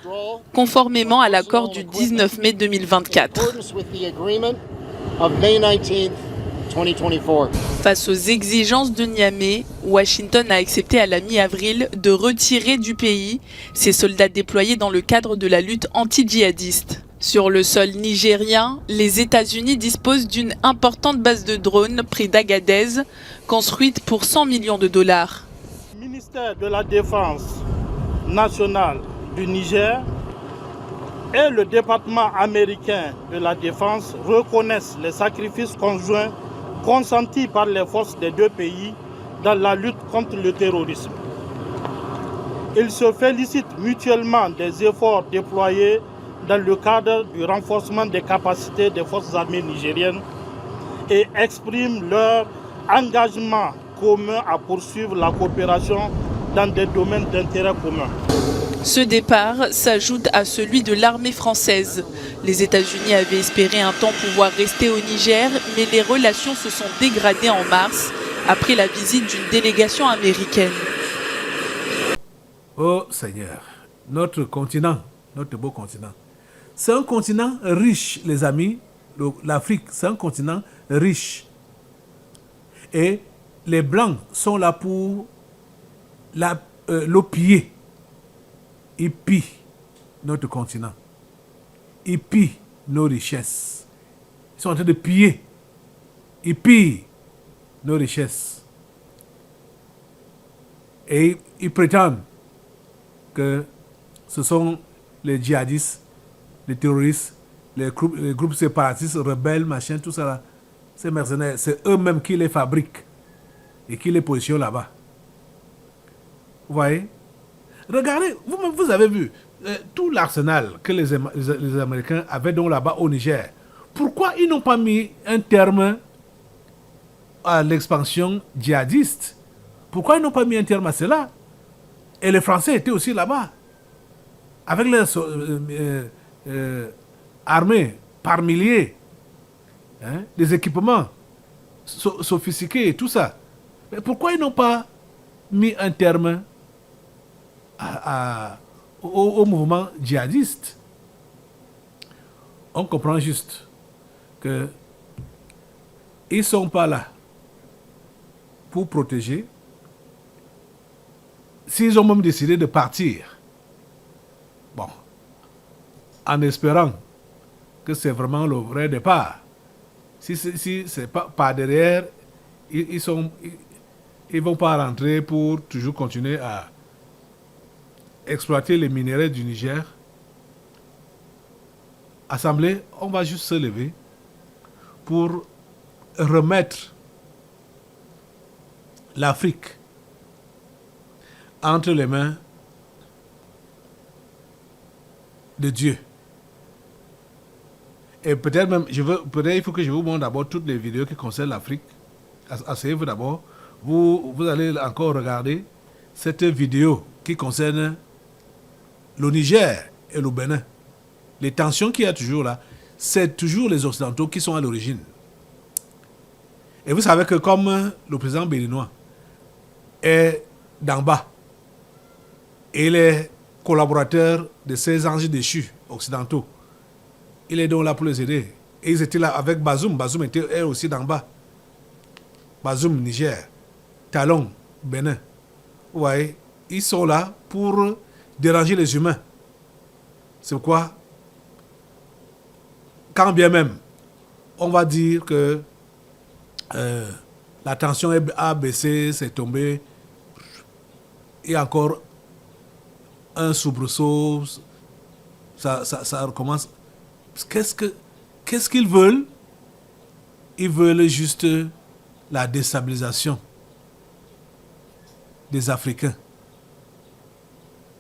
Speaker 5: conformément à l'accord du 19 mai 2024. Face aux exigences de Niamey, Washington a accepté à la mi-avril de retirer du pays ses soldats déployés dans le cadre de la lutte anti-djihadiste. Sur le sol nigérien, les États-Unis disposent d'une importante base de drones près d'Agadez, construite pour 100 millions de dollars.
Speaker 6: Le ministère de la Défense nationale du Niger et le département américain de la Défense reconnaissent les sacrifices conjoints consentis par les forces des deux pays dans la lutte contre le terrorisme. Ils se félicitent mutuellement des efforts déployés dans le cadre du renforcement des capacités des forces armées nigériennes et expriment leur engagement commun à poursuivre la coopération dans des domaines d'intérêt commun.
Speaker 5: Ce départ s'ajoute à celui de l'armée française. Les États-Unis avaient espéré un temps pouvoir rester au Niger, mais les relations se sont dégradées en mars, après la visite d'une délégation américaine.
Speaker 2: Oh Seigneur, notre continent, notre beau continent, c'est un continent riche, les amis. L'Afrique, c'est un continent riche. Et les Blancs sont là pour l'opier. Ils pillent notre continent. Ils pillent nos richesses. Ils sont en train de piller. Ils pillent nos richesses. Et ils prétendent que ce sont les djihadistes, les terroristes, les groupes séparatistes, rebelles, machin, tout ça là. Ces mercenaires, c'est eux-mêmes qui les fabriquent et qui les positionnent là-bas. Vous voyez? Regardez, vous avez vu tout l'arsenal que les Américains avaient donc là-bas au Niger. Pourquoi ils n'ont pas mis un terme à l'expansion djihadiste? Pourquoi ils n'ont pas mis un terme à cela? Et les Français étaient aussi là-bas, avec leurs armées par milliers, hein, des équipements sophistiqués et tout ça. Mais pourquoi ils n'ont pas mis un terme au mouvement djihadiste? On comprend juste que ils ne sont pas là pour protéger. S'ils ont même décidé de partir, bon, en espérant que c'est vraiment le vrai départ, si c'est pas par derrière, ils vont pas rentrer pour toujours continuer à exploiter les minéraux du Niger. Assemblée, on va juste se lever pour remettre l'Afrique entre les mains de Dieu. Et peut-être même, il faut que je vous montre d'abord toutes les vidéos qui concernent l'Afrique. Asseyez-vous d'abord. Vous allez encore regarder cette vidéo qui concerne le Niger et le Bénin. Les tensions qu'il y a toujours là, c'est toujours les Occidentaux qui sont à l'origine. Et vous savez que comme le président béninois est d'en bas, et les collaborateurs de ces anges déchus occidentaux, il est donc là pour les aider. Et ils étaient là avec Bazoum. Bazoum était aussi d'en bas. Bazoum, Niger. Talon, Bénin. Vous voyez, ils sont là pour déranger les humains. C'est pourquoi, quand bien même, on va dire que la tension a baissé, c'est tombé, et encore un soubresaut, ça recommence. Qu'est-ce qu'ils veulent? Ils veulent juste la déstabilisation des Africains.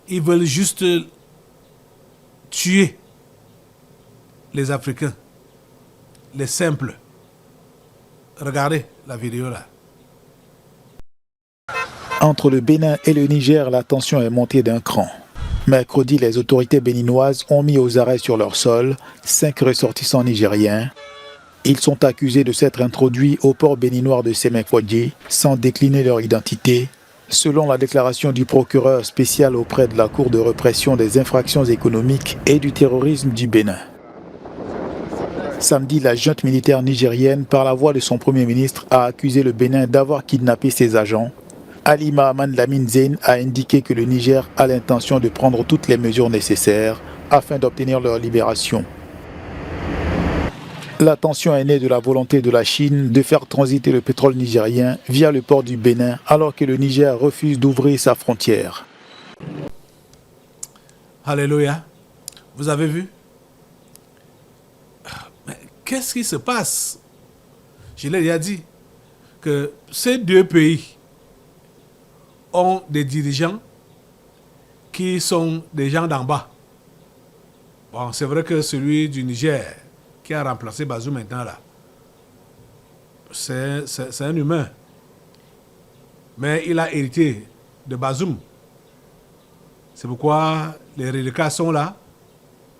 Speaker 2: Ils veulent juste tuer les Africains, les simples. Regardez la vidéo là.
Speaker 7: Entre le Bénin et le Niger, la tension est montée d'un cran. Mercredi, les autorités béninoises ont mis aux arrêts sur leur sol 5 ressortissants nigériens. Ils sont accusés de s'être introduits au port béninois de Sémèque-Fodji sans décliner leur identité, selon la déclaration du procureur spécial auprès de la Cour de répression des infractions économiques et du terrorisme du Bénin. Samedi, la junte militaire nigérienne, par la voix de son premier ministre, a accusé le Bénin d'avoir kidnappé ses agents. Ali Mahaman Lamine Zeyn a indiqué que le Niger a l'intention de prendre toutes les mesures nécessaires afin d'obtenir leur libération. La tension est née de la volonté de la Chine de faire transiter le pétrole nigérien via le port du Bénin alors que le Niger refuse d'ouvrir sa frontière.
Speaker 2: Alléluia. Vous avez vu? Mais qu'est-ce qui se passe? Je l'ai déjà dit que ces deux pays ont des dirigeants qui sont des gens d'en bas. Bon, c'est vrai que celui du Niger qui a remplacé Bazoum maintenant là, c'est un humain. Mais il a hérité de Bazoum. C'est pourquoi les reliquats sont là,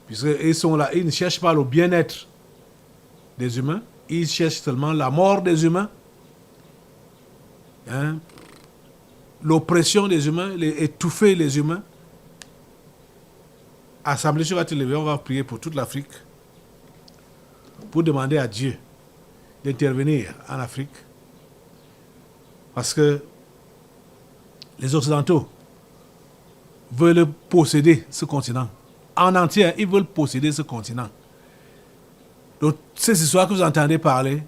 Speaker 2: puisqu'ils sont là, ils ne cherchent pas le bien-être des humains, ils cherchent seulement la mort des humains. Hein? L'oppression des humains, étouffer les humains. Assemblée sur la télévision, on va prier pour toute l'Afrique, pour demander à Dieu d'intervenir en Afrique, parce que les Occidentaux veulent posséder ce continent. En entier, ils veulent posséder ce continent. Donc, ces histoires que vous entendez parler,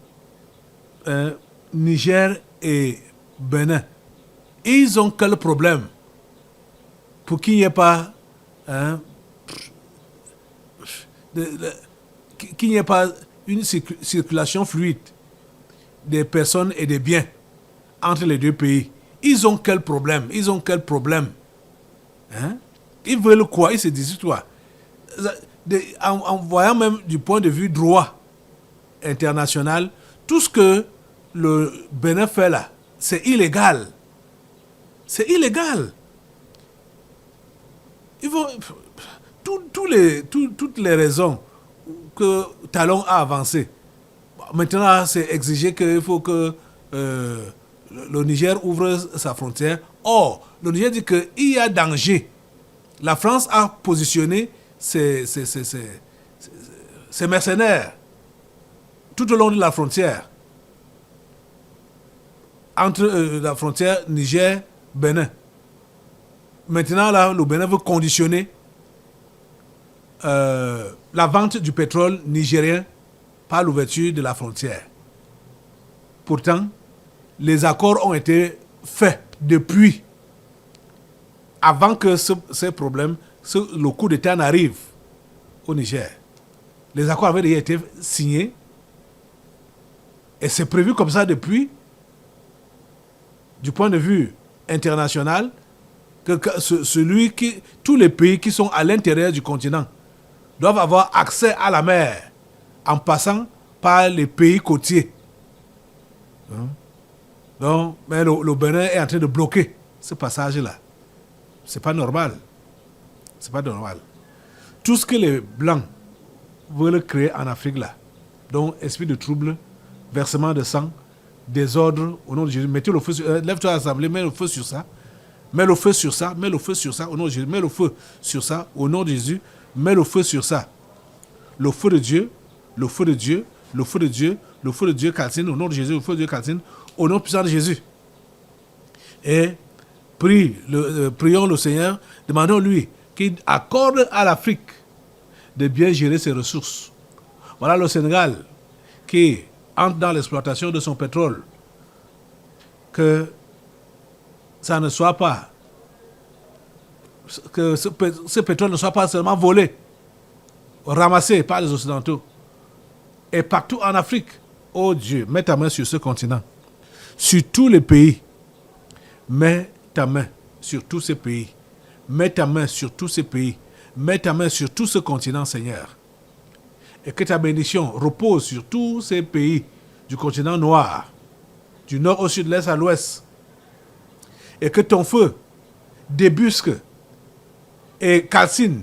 Speaker 2: Niger et Bénin, ils ont quel problème pour qu'il n'y ait pas qu'il n'y ait pas une circulation fluide des personnes et des biens entre les deux pays. Ils ont quel problème? Ils ont quel problème? Hein? Ils veulent quoi? Ils se disent quoi? En voyant même du point de vue droit international, tout ce que le Bénin fait là, c'est illégal. C'est illégal. Ils vont, toutes les raisons que Talon a avancées. Maintenant, c'est exigé qu'il faut que le Niger ouvre sa frontière. Or, le Niger dit qu'il y a danger. La France a positionné ses mercenaires tout au long de la frontière. Entre la frontière Niger-Bénin. Maintenant, là, le Bénin veut conditionner la vente du pétrole nigérien par l'ouverture de la frontière. Pourtant, les accords ont été faits depuis, avant que ces problèmes, le coup d'État n'arrive au Niger. Les accords avaient déjà été signés et c'est prévu comme ça depuis, du point de vue international, que tous les pays qui sont à l'intérieur du continent doivent avoir accès à la mer en passant par les pays côtiers. Donc, mais le Bénin est en train de bloquer ce passage-là. C'est pas normal. C'est pas normal. Tout ce que les Blancs veulent créer en Afrique là, donc esprit de trouble, versement de sang, désordre, au nom de Jésus, mettez le feu sur... lève-toi à l'assemblée, mets le feu sur ça. Mets le feu sur ça, mets le feu sur ça, au nom de Jésus, mets le feu sur ça, au nom de Jésus, mets le feu sur ça. Le feu de Dieu, le feu de Dieu, le feu de Dieu, le feu de Dieu calcine, au nom de Jésus, le feu de Dieu calcine, au nom puissant de Jésus. Et prions le Seigneur, demandons-lui qu'il accorde à l'Afrique de bien gérer ses ressources. Voilà le Sénégal qui entre dans l'exploitation de son pétrole. Que ça ne soit pas, que ce pétrole ne soit pas seulement volé, ramassé par les Occidentaux. Et partout en Afrique, oh Dieu, mets ta main sur ce continent. Sur tous les pays, mets ta main sur tous ces pays. Mets ta main sur tous ces pays. Mets ta main sur tout ce continent, Seigneur. et que ta bénédiction repose sur tous ces pays du continent noir, du nord au sud, de l'est à l'ouest, et que ton feu débusque et calcine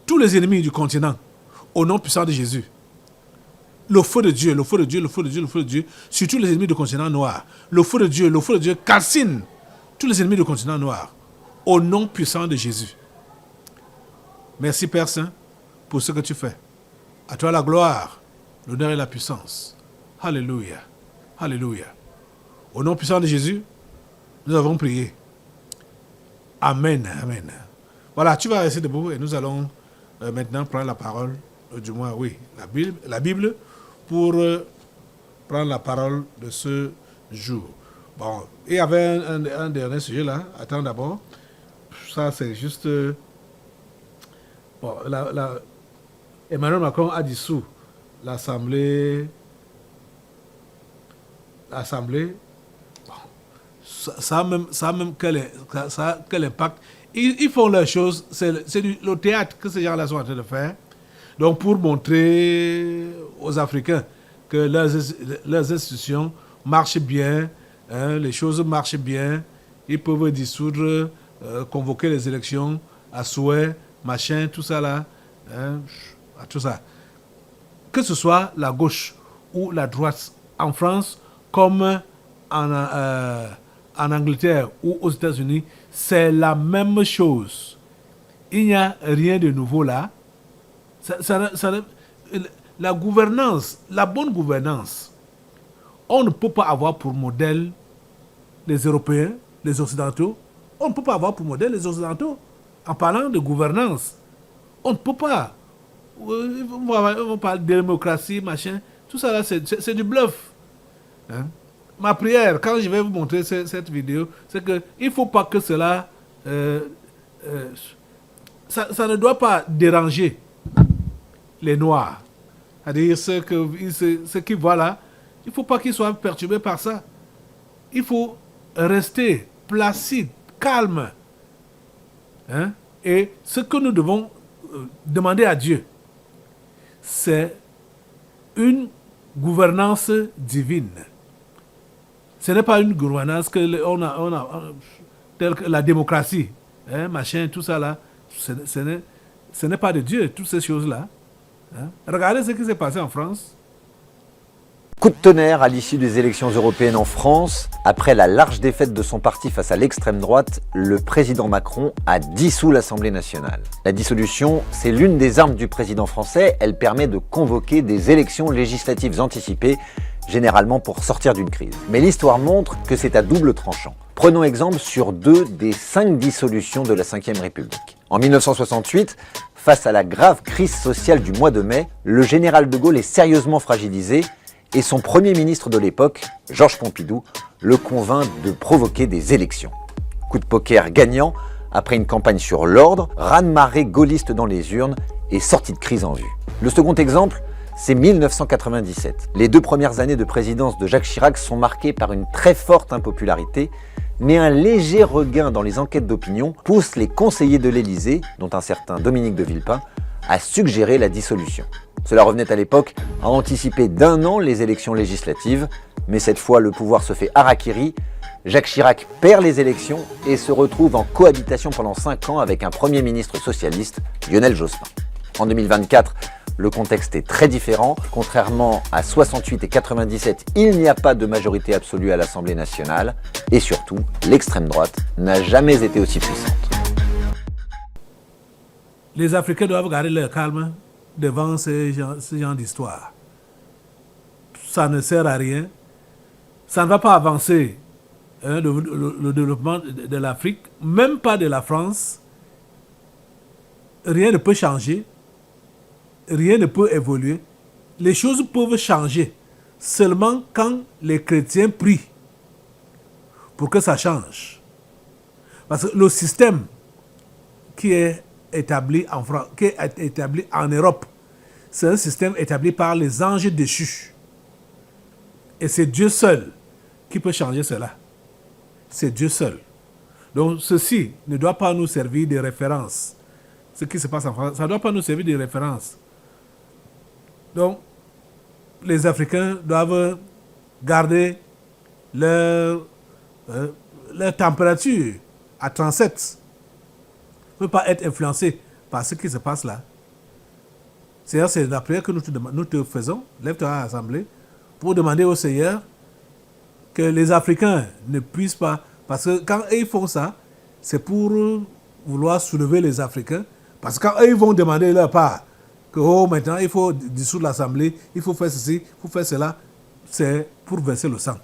Speaker 2: tous les ennemis du continent au nom puissant de Jésus. Le feu de Dieu, le feu de Dieu, le feu de Dieu, le feu de Dieu, sur tous les ennemis du continent noir. Le feu de Dieu calcine tous les ennemis du continent noir au nom puissant de Jésus. Merci Père Saint pour ce que tu fais. À toi la gloire, l'honneur et la puissance. Alléluia. Alléluia. Au nom puissant de Jésus, nous avons prié. Amen. Amen. Voilà, tu vas rester debout et nous allons maintenant prendre la parole, du moins, oui, la Bible pour prendre la parole de ce jour. Bon, il y avait un dernier sujet là. Attends d'abord. Ça, c'est juste... bon, Emmanuel Macron a dissous l'Assemblée. Bon, ça a même quel impact. Ils font leurs choses. C'est le théâtre que ces gens-là sont en train de faire. Donc, pour montrer aux Africains que leurs institutions marchent bien, hein, les choses marchent bien, ils peuvent dissoudre, convoquer les élections à souhait, machin, tout ça là, hein, tout ça. Que ce soit la gauche ou la droite en France, comme en Angleterre ou aux États-Unis, c'est la même chose. Il n'y a rien de nouveau là. La gouvernance, la bonne gouvernance, on ne peut pas avoir pour modèle les Européens, les Occidentaux. On ne peut pas avoir pour modèle les Occidentaux en parlant de gouvernance. On ne peut pas. On parle de démocratie, machin. Tout ça là, c'est du bluff. Hein? Ma prière, quand je vais vous montrer cette vidéo, c'est qu'il ne faut pas que cela... ça ne doit pas déranger les Noirs. C'est-à-dire ce qu'ils voient là, il ne faut pas qu'ils soient perturbés par ça. Il faut rester placide, calme. Hein? Et ce que nous devons demander à Dieu, c'est une gouvernance divine. Ce n'est pas une gouvernance telle que la démocratie, hein, machin, tout ça là. Ce n'est pas de Dieu, toutes ces choses-là. Hein? Regardez ce qui s'est passé en France.
Speaker 8: Coup de tonnerre à l'issue des élections européennes en France. Après la large défaite de son parti face à l'extrême droite, le président Macron a dissous l'Assemblée nationale. La dissolution, c'est l'une des armes du président français. Elle permet de convoquer des élections législatives anticipées, généralement pour sortir d'une crise. Mais l'histoire montre que c'est à double tranchant. Prenons exemple sur 2 des 5 dissolutions de la Ve République. En 1968, face à la grave crise sociale du mois de mai, le général de Gaulle est sérieusement fragilisé et son premier ministre de l'époque, Georges Pompidou, le convainc de provoquer des élections. Coup de poker gagnant, après une campagne sur l'ordre, raz-de-marée gaulliste dans les urnes et sortie de crise en vue. Le second exemple, c'est 1997. Les 2 premières années de présidence de Jacques Chirac sont marquées par une très forte impopularité, mais un léger regain dans les enquêtes d'opinion pousse les conseillers de l'Élysée, dont un certain Dominique de Villepin, à suggérer la dissolution. Cela revenait à l'époque à anticiper d'1 an les élections législatives, mais cette fois le pouvoir se fait harakiri. Jacques Chirac perd les élections et se retrouve en cohabitation pendant 5 ans avec un Premier ministre socialiste, Lionel Jospin. En 2024, le contexte est très différent. Contrairement à 68 et 97, il n'y a pas de majorité absolue à l'Assemblée nationale. Et surtout, l'extrême droite n'a jamais été aussi puissante.
Speaker 2: Les Africains doivent garder leur calme devant ce genre d'histoire. Ça ne sert à rien. Ça ne va pas avancer, hein, le développement de l'Afrique, même pas de la France. Rien ne peut changer. Rien ne peut évoluer. Les choses peuvent changer seulement quand les chrétiens prient pour que ça change. Parce que le système qui est établi en France, qui est établi en Europe, c'est un système établi par les anges déchus. Et c'est Dieu seul qui peut changer cela. C'est Dieu seul. Donc ceci ne doit pas nous servir de référence. Ce qui se passe en France, ça ne doit pas nous servir de référence. Donc, les Africains doivent garder leur température à 37. Ne pas être influencé par ce qui se passe là. C'est la prière que nous te faisons, lève-toi à l'Assemblée, pour demander au Seigneur que les Africains ne puissent pas... Parce que quand ils font ça, c'est pour vouloir soulever les Africains. Parce que quand ils vont demander leur part, que maintenant il faut dissoudre l'Assemblée, il faut faire ceci, il faut faire cela, c'est pour verser le sang.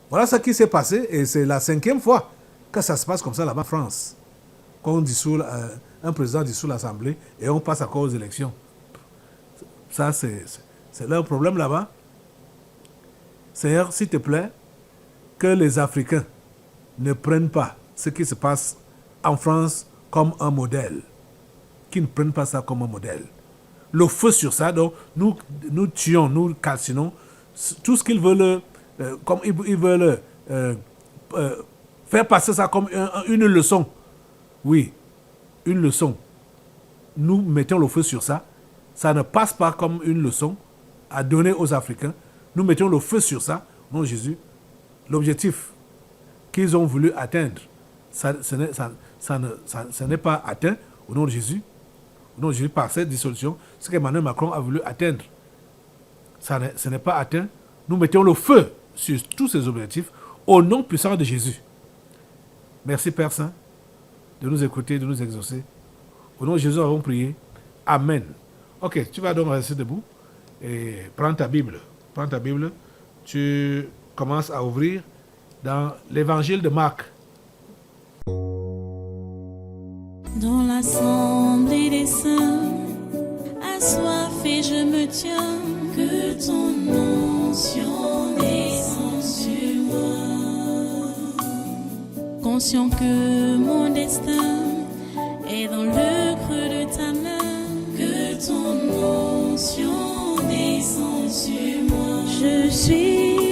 Speaker 2: Voilà ce qui s'est passé et c'est la 5e fois que ça se passe comme ça là-bas en France. Quand on dissout, un président dissout l'Assemblée et on passe encore aux élections. Ça, c'est leur problème là-bas. Seigneur, s'il te plaît, que les Africains ne prennent pas ce qui se passe en France comme un modèle. Qu'ils ne prennent pas ça comme un modèle. Le feu sur ça, donc nous tuons, nous calcinons tout ce qu'ils veulent, comme ils veulent faire passer ça comme une leçon. Oui, une leçon. Nous mettons le feu sur ça. Ça ne passe pas comme une leçon à donner aux Africains. Nous mettons le feu sur ça, non Jésus. L'objectif qu'ils ont voulu atteindre, ça n'est pas atteint au nom de Jésus. Au nom de Jésus, par cette dissolution, ce qu'Emmanuel Macron a voulu atteindre, ce n'est pas atteint. Nous mettons le feu sur tous ces objectifs au nom puissant de Jésus. Merci Père Saint de nous écouter, de nous exaucer. Au nom de Jésus, nous avons prié. Amen. Ok, tu vas donc rester debout et prends ta Bible. Prends ta Bible. Tu commences à ouvrir dans l'évangile de Marc.
Speaker 1: Dans l'assemblée des saints, assoiffé je me tiens, que ton onction descende sur moi. Conscient que mon destin est dans le creux de ta main, que ton onction descende sur moi. Je suis